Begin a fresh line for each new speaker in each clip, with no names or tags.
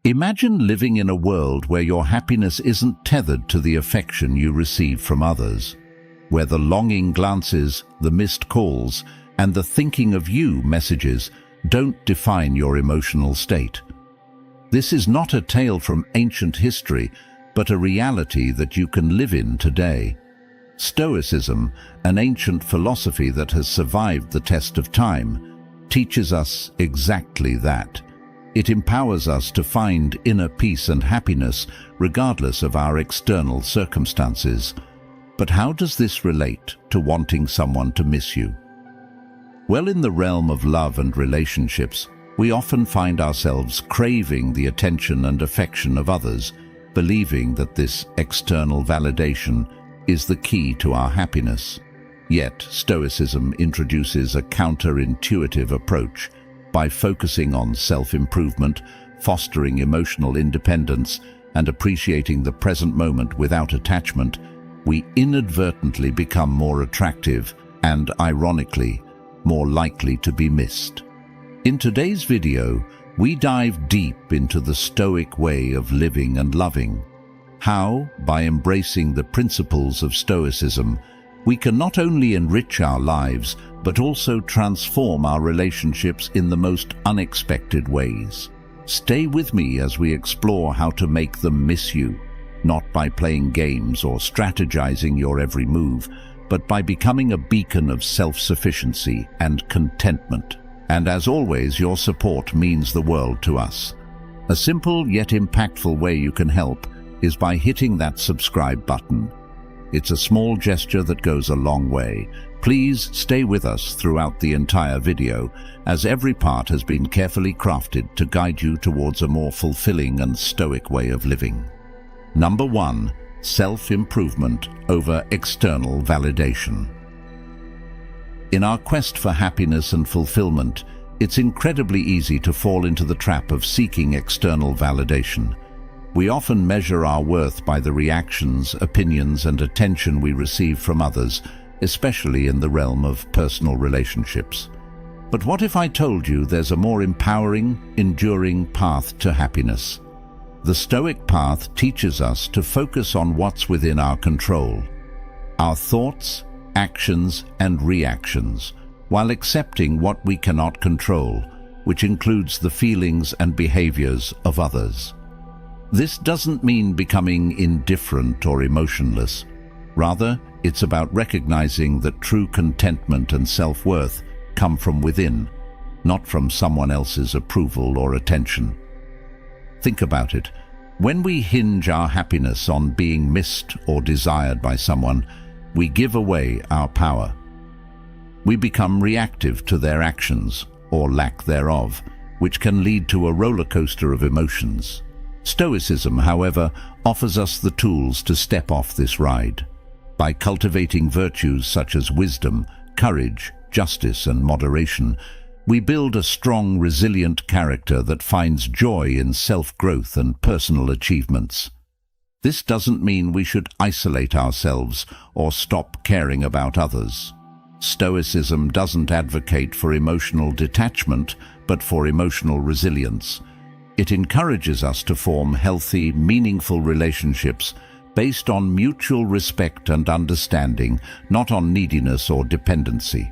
Imagine living in a world where your happiness isn't tethered to the affection you receive from others, where the longing glances, the missed calls, and the thinking of you messages don't define your emotional state. This is not a tale from ancient history, but a reality that you can live in today. Stoicism, an ancient philosophy that has survived the test of time, teaches us exactly that. It empowers us to find inner peace and happiness regardless of our external circumstances. But how does this relate to wanting someone to miss you? Well, in the realm of love and relationships, we often find ourselves craving the attention and affection of others, believing that this external validation is the key to our happiness. Yet, Stoicism introduces a counterintuitive approach. By focusing on self-improvement, fostering emotional independence, and appreciating the present moment without attachment, we inadvertently become more attractive and, ironically, more likely to be missed. In today's video, we dive deep into the Stoic way of living and loving. How, by embracing the principles of Stoicism, we can not only enrich our lives, but also transform our relationships in the most unexpected ways. Stay with me as we explore how to make them miss you, not by playing games or strategizing your every move, but by becoming a beacon of self-sufficiency and contentment. And as always, your support means the world to us. A simple yet impactful way you can help is by hitting that subscribe button. It's a small gesture that goes a long way. Please stay with us throughout the entire video, as every part has been carefully crafted to guide you towards a more fulfilling and stoic way of living. Number 1. Self-improvement over external validation. In our quest for happiness and fulfillment, it's incredibly easy to fall into the trap of seeking external validation. We often measure our worth by the reactions, opinions, and attention we receive from others, especially in the realm of personal relationships. But what if I told you there's a more empowering, enduring path to happiness? The Stoic path teaches us to focus on what's within our control, our thoughts, actions, and reactions, while accepting what we cannot control, which includes the feelings and behaviors of others. This doesn't mean becoming indifferent or emotionless. Rather, it's about recognizing that true contentment and self-worth come from within, not from someone else's approval or attention. Think about it. When we hinge our happiness on being missed or desired by someone, we give away our power. We become reactive to their actions, or lack thereof, which can lead to a roller coaster of emotions. Stoicism, however, offers us the tools to step off this ride. By cultivating virtues such as wisdom, courage, justice, and moderation, we build a strong, resilient character that finds joy in self-growth and personal achievements. This doesn't mean we should isolate ourselves or stop caring about others. Stoicism doesn't advocate for emotional detachment, but for emotional resilience. It encourages us to form healthy, meaningful relationships based on mutual respect and understanding, not on neediness or dependency.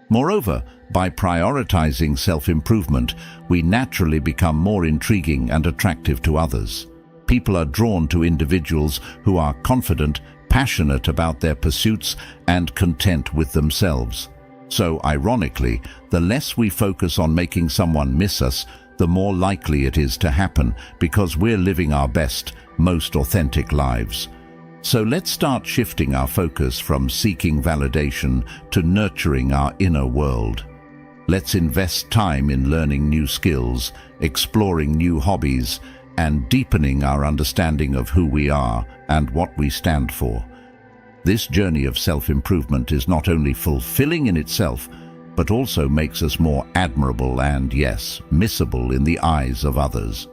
Moreover, by prioritizing self-improvement, we naturally become more intriguing and attractive to others. People are drawn to individuals who are confident, passionate about their pursuits, and content with themselves. So, ironically, the less we focus on making someone miss us, the more likely it is to happen, because we're living our best, most authentic lives. So let's start shifting our focus from seeking validation to nurturing our inner world. Let's invest time in learning new skills, exploring new hobbies, and deepening our understanding of who we are and what we stand for. This journey of self-improvement is not only fulfilling in itself, but also makes us more admirable and, yes, missable in the eyes of others.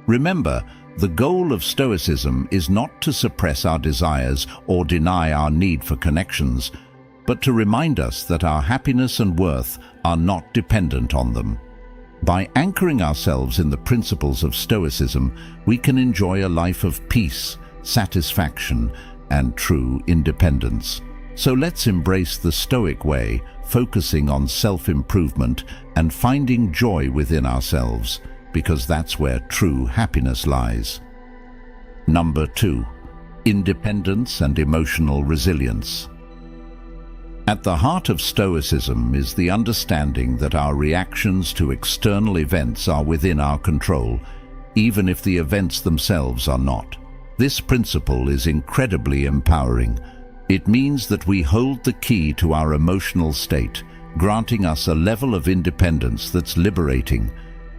Remember, the goal of Stoicism is not to suppress our desires or deny our need for connections, but to remind us that our happiness and worth are not dependent on them. By anchoring ourselves in the principles of Stoicism, we can enjoy a life of peace, satisfaction, and true independence. So let's embrace the Stoic way, focusing on self-improvement and finding joy within ourselves, because that's where true happiness lies. Number 2. Independence and emotional resilience. At the heart of Stoicism is the understanding that our reactions to external events are within our control, even if the events themselves are not. This principle is incredibly empowering. It means that we hold the key to our emotional state, granting us a level of independence that's liberating.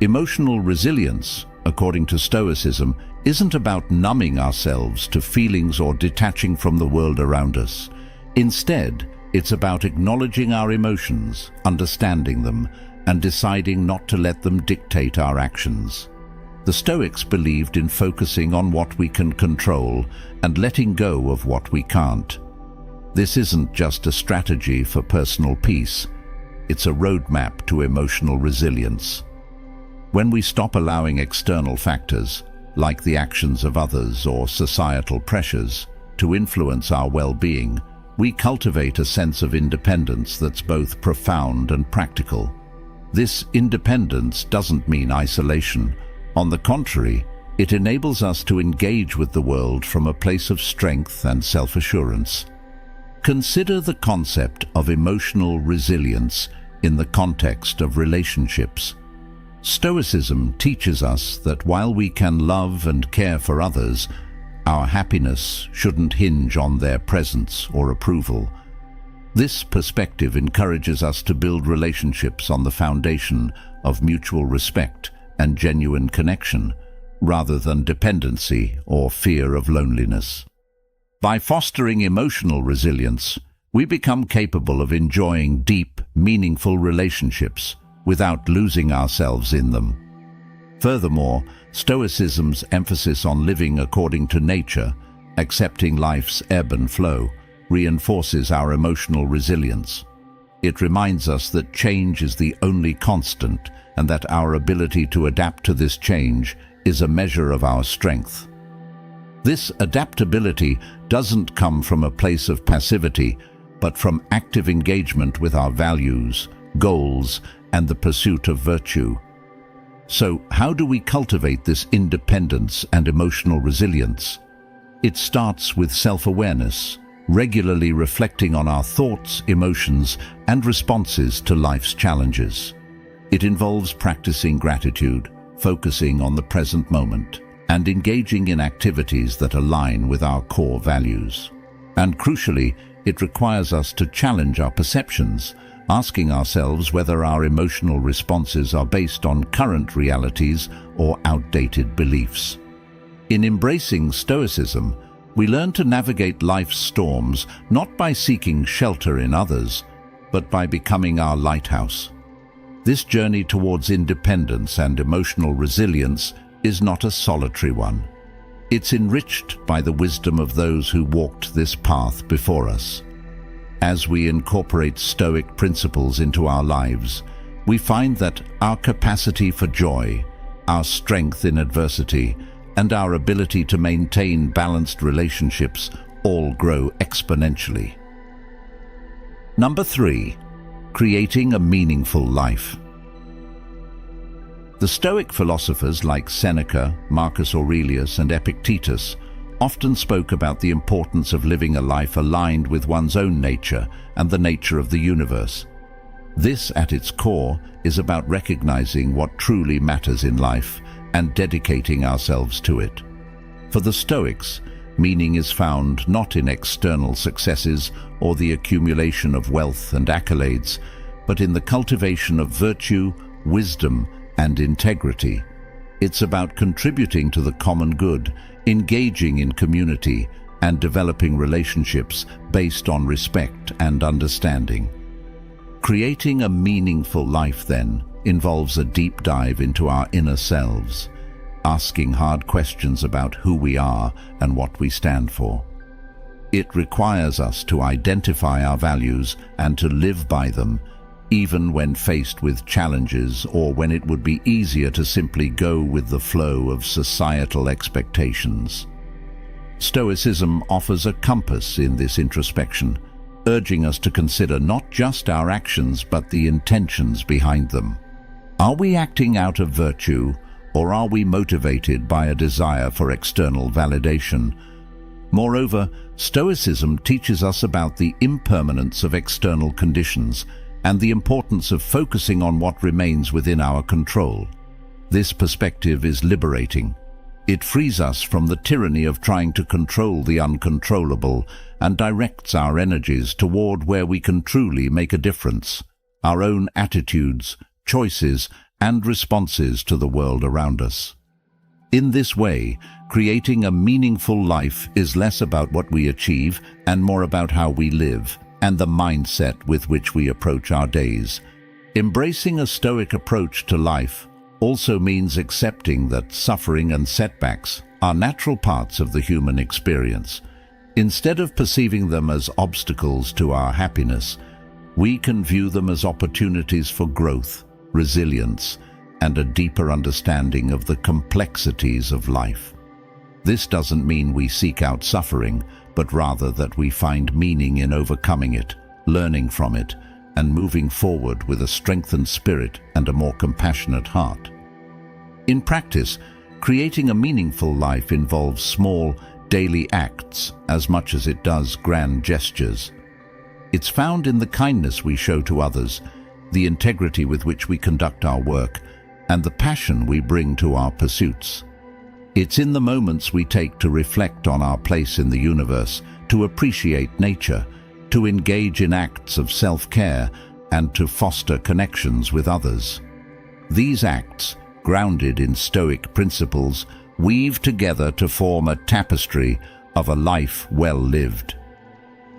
Emotional resilience, according to Stoicism, isn't about numbing ourselves to feelings or detaching from the world around us. Instead, it's about acknowledging our emotions, understanding them, and deciding not to let them dictate our actions. The Stoics believed in focusing on what we can control and letting go of what we can't. This isn't just a strategy for personal peace, it's a roadmap to emotional resilience. When we stop allowing external factors, like the actions of others or societal pressures, to influence our well-being, we cultivate a sense of independence that's both profound and practical. This independence doesn't mean isolation. On the contrary, it enables us to engage with the world from a place of strength and self-assurance. Consider the concept of emotional resilience in the context of relationships. Stoicism teaches us that while we can love and care for others, our happiness shouldn't hinge on their presence or approval. This perspective encourages us to build relationships on the foundation of mutual respect and genuine connection, rather than dependency or fear of loneliness. By fostering emotional resilience, we become capable of enjoying deep, meaningful relationships without losing ourselves in them. Furthermore, Stoicism's emphasis on living according to nature, accepting life's ebb and flow, reinforces our emotional resilience. It reminds us that change is the only constant and that our ability to adapt to this change is a measure of our strength. This adaptability doesn't come from a place of passivity, but from active engagement with our values, goals, and the pursuit of virtue. So, how do we cultivate this independence and emotional resilience? It starts with self-awareness, regularly reflecting on our thoughts, emotions, and responses to life's challenges. It involves practicing gratitude, focusing on the present moment, and engaging in activities that align with our core values. And crucially, it requires us to challenge our perceptions, asking ourselves whether our emotional responses are based on current realities or outdated beliefs. In embracing Stoicism, we learn to navigate life's storms not by seeking shelter in others, but by becoming our lighthouse. This journey towards independence and emotional resilience is not a solitary one. It's enriched by the wisdom of those who walked this path before us. As we incorporate Stoic principles into our lives, we find that our capacity for joy, our strength in adversity, and our ability to maintain balanced relationships all grow exponentially. Number 3. Creating a meaningful life. The Stoic philosophers like Seneca, Marcus Aurelius, and Epictetus often spoke about the importance of living a life aligned with one's own nature and the nature of the universe. This, at its core, is about recognizing what truly matters in life and dedicating ourselves to it. For the Stoics, meaning is found not in external successes or the accumulation of wealth and accolades, but in the cultivation of virtue, wisdom, and integrity. It's about contributing to the common good, engaging in community, and developing relationships based on respect and understanding. Creating a meaningful life, then, involves a deep dive into our inner selves, asking hard questions about who we are and what we stand for. It requires us to identify our values and to live by them, even when faced with challenges or when it would be easier to simply go with the flow of societal expectations. Stoicism offers a compass in this introspection, urging us to consider not just our actions but the intentions behind them. Are we acting out of virtue, or are we motivated by a desire for external validation? Moreover, Stoicism teaches us about the impermanence of external conditions and the importance of focusing on what remains within our control. This perspective is liberating. It frees us from the tyranny of trying to control the uncontrollable and directs our energies toward where we can truly make a difference, our own attitudes, choices, and responses to the world around us. In this way, creating a meaningful life is less about what we achieve and more about how we live and the mindset with which we approach our days. Embracing a Stoic approach to life also means accepting that suffering and setbacks are natural parts of the human experience. Instead of perceiving them as obstacles to our happiness, we can view them as opportunities for growth, resilience, and a deeper understanding of the complexities of life. This doesn't mean we seek out suffering, but rather that we find meaning in overcoming it, learning from it, and moving forward with a strengthened spirit and a more compassionate heart. In practice, creating a meaningful life involves small, daily acts as much as it does grand gestures. It's found in the kindness we show to others, the integrity with which we conduct our work, and the passion we bring to our pursuits. It's in the moments we take to reflect on our place in the universe, to appreciate nature, to engage in acts of self-care, and to foster connections with others. These acts, grounded in Stoic principles, weave together to form a tapestry of a life well lived.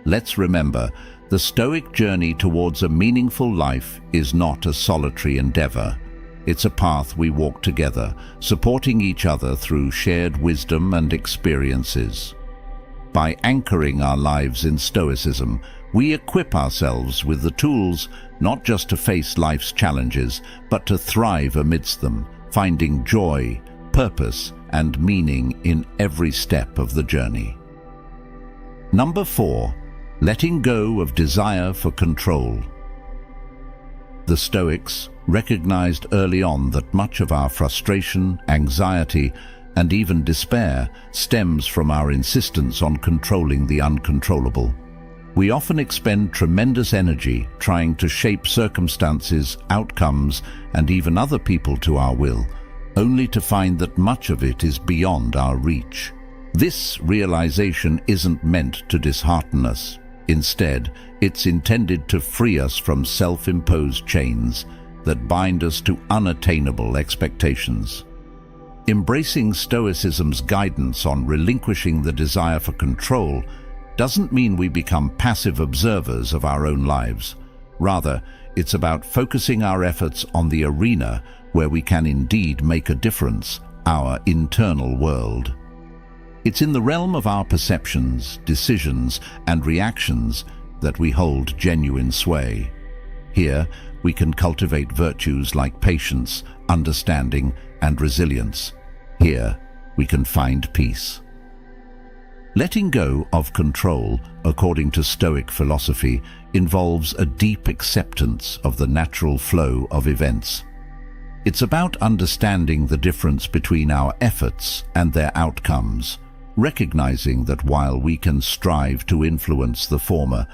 Let's remember, the Stoic journey towards a meaningful life is not a solitary endeavor. It's a path we walk together, supporting each other through shared wisdom and experiences. By anchoring our lives in Stoicism, we equip ourselves with the tools not just to face life's challenges, but to thrive amidst them, finding joy, purpose, and meaning in every step of the journey. Number 4. Letting go of desire for control. The Stoics recognized early on that much of our frustration, anxiety, and even despair stems from our insistence on controlling the uncontrollable. We often expend tremendous energy trying to shape circumstances, outcomes, and even other people to our will, only to find that much of it is beyond our reach. This realization isn't meant to dishearten us. Instead, it's intended to free us from self-imposed chains that bind us to unattainable expectations. Embracing Stoicism's guidance on relinquishing the desire for control doesn't mean we become passive observers of our own lives. Rather, it's about focusing our efforts on the arena where we can indeed make a difference, our internal world. It's in the realm of our perceptions, decisions, and reactions that we hold genuine sway. Here, we can cultivate virtues like patience, understanding, and resilience. Here, we can find peace. Letting go of control, according to Stoic philosophy, involves a deep acceptance of the natural flow of events. It's about understanding the difference between our efforts and their outcomes, recognizing that while we can strive to influence the former,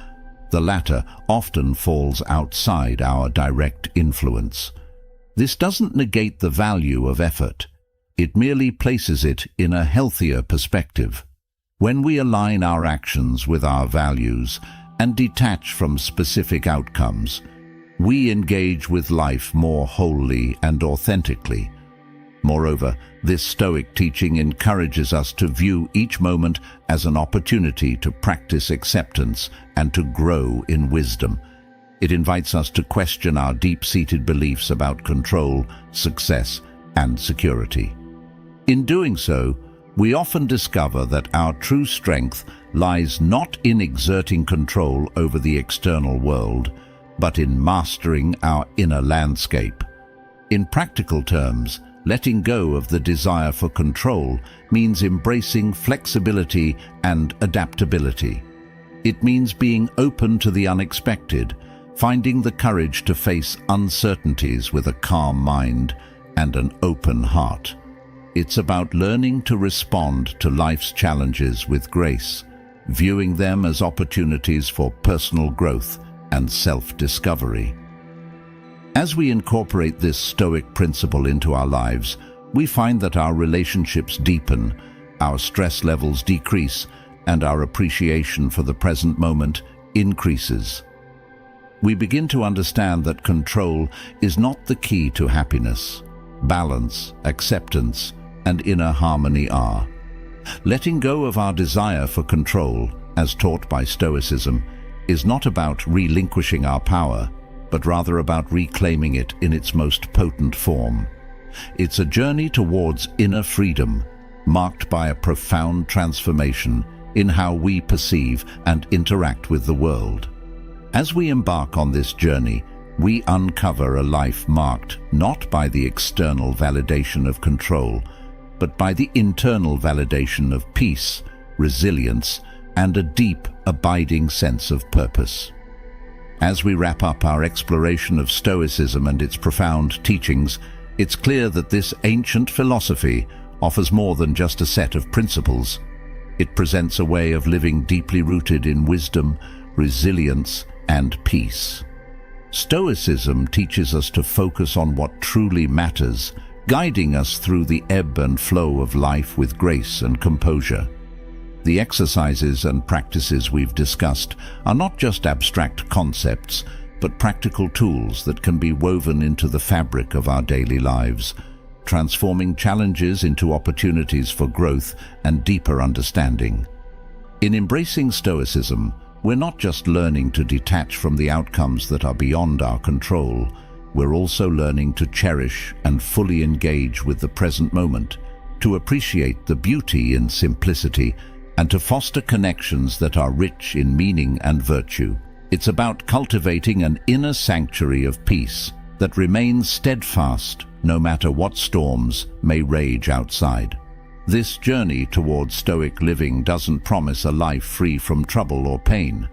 the latter often falls outside our direct influence. This doesn't negate the value of effort. It merely places it in a healthier perspective. When we align our actions with our values and detach from specific outcomes, we engage with life more wholly and authentically. Moreover, this Stoic teaching encourages us to view each moment as an opportunity to practice acceptance and to grow in wisdom. It invites us to question our deep-seated beliefs about control, success, and security. In doing so, we often discover that our true strength lies not in exerting control over the external world, but in mastering our inner landscape. In practical terms, letting go of the desire for control means embracing flexibility and adaptability. It means being open to the unexpected, finding the courage to face uncertainties with a calm mind and an open heart. It's about learning to respond to life's challenges with grace, viewing them as opportunities for personal growth and self-discovery. As we incorporate this Stoic principle into our lives, we find that our relationships deepen, our stress levels decrease, and our appreciation for the present moment increases. We begin to understand that control is not the key to happiness. Balance, acceptance, and inner harmony are. Letting go of our desire for control, as taught by Stoicism, is not about relinquishing our power, but rather about reclaiming it in its most potent form. It's a journey towards inner freedom, marked by a profound transformation in how we perceive and interact with the world. As we embark on this journey, we uncover a life marked not by the external validation of control, but by the internal validation of peace, resilience, and a deep, abiding sense of purpose. As we wrap up our exploration of Stoicism and its profound teachings, it's clear that this ancient philosophy offers more than just a set of principles. It presents a way of living deeply rooted in wisdom, resilience, and peace. Stoicism teaches us to focus on what truly matters, guiding us through the ebb and flow of life with grace and composure. The exercises and practices we've discussed are not just abstract concepts, but practical tools that can be woven into the fabric of our daily lives, transforming challenges into opportunities for growth and deeper understanding. In embracing Stoicism, we're not just learning to detach from the outcomes that are beyond our control, we're also learning to cherish and fully engage with the present moment, to appreciate the beauty in simplicity, and to foster connections that are rich in meaning and virtue. It's about cultivating an inner sanctuary of peace that remains steadfast no matter what storms may rage outside. This journey towards Stoic living doesn't promise a life free from trouble or pain.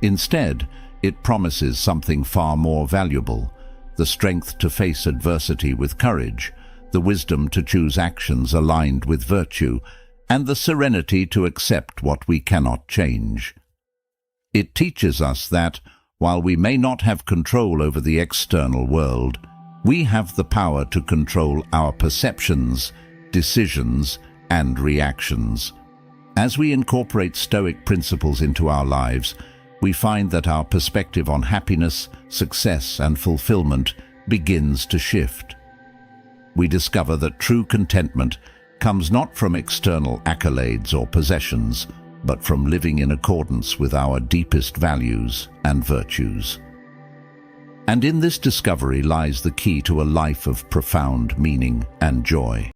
Instead, it promises something far more valuable: the strength to face adversity with courage, the wisdom to choose actions aligned with virtue, and the serenity to accept what we cannot change. It teaches us that, while we may not have control over the external world, we have the power to control our perceptions, decisions, and reactions. As we incorporate Stoic principles into our lives, we find that our perspective on happiness, success, and fulfillment begins to shift. We discover that true contentment comes not from external accolades or possessions, but from living in accordance with our deepest values and virtues. And in this discovery lies the key to a life of profound meaning and joy.